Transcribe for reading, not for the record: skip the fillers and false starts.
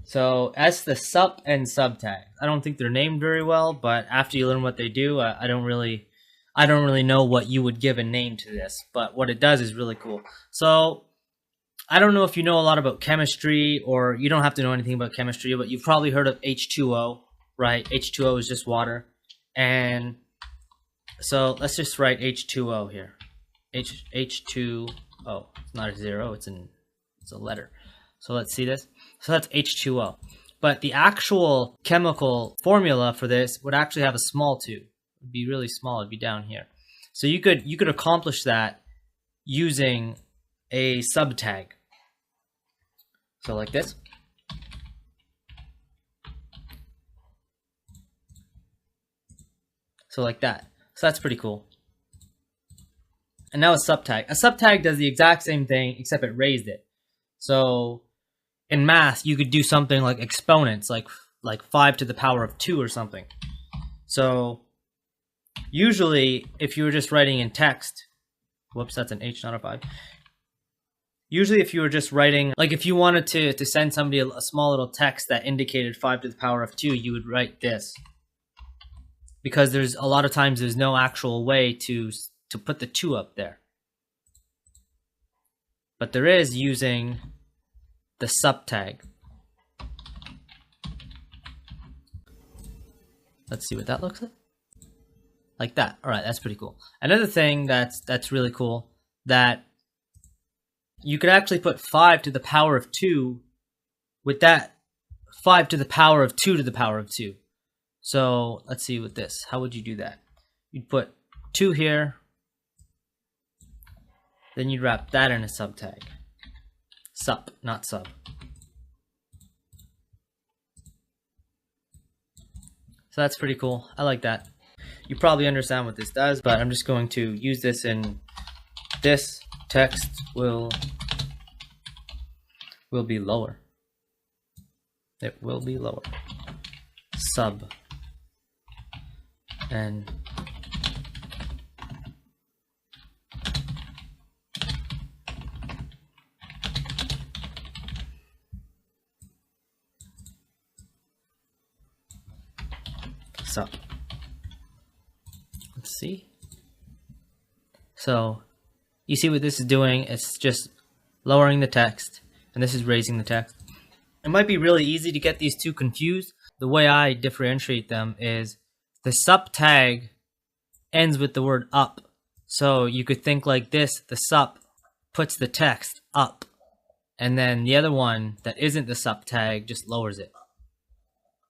So that's the sup and subtags. I don't think they're named very well, but after you learn what they do, I don't really know what you would give a name to this. But what it does is really cool. So I don't know if you know a lot about chemistry, or you don't have to know anything about chemistry, but you've probably heard of H2O, right? H2O is just water. And so let's just write H2O here. H2O. It's not a zero, it's a letter. So let's see this. So that's H2O. But the actual chemical formula for this would actually have a small 2. It would be really small. It'd be down here. So you could accomplish that using a subtag. So like this. So like that. So that's pretty cool. And now a subtag. A subtag does the exact same thing, except it raised it. So in math, you could do something like exponents, like 5 to the power of 2 or something. So usually, if you were just writing in text, whoops, that's an H, not a 5. Usually if you were just writing, like if you wanted to send somebody a small little text that indicated 5 to the power of 2, you would write this. Because there's a lot of times there's no actual way to put the 2 up there. But there is using the subtag. Let's see what that looks like. Like that. All right, that's pretty cool. Another thing that's really cool, that you could actually put 5 to the power of 2 with that 5 to the power of 2 to the power of 2. So let's see with this. How would you do that? You'd put 2 here. Then you'd wrap that in a subtag. Sup, not sub. So that's pretty cool. I like that. You probably understand what this does, but I'm just going to use this in this text will be lower. It will be lower. Sub. And sup. Let's see. So you see what this is doing? It's just lowering the text, and this is raising the text. It might be really easy to get these two confused. The way I differentiate them is the subtag ends with the word up. So you could think like this: the sup puts the text up, and then the other one that isn't the subtag just lowers it.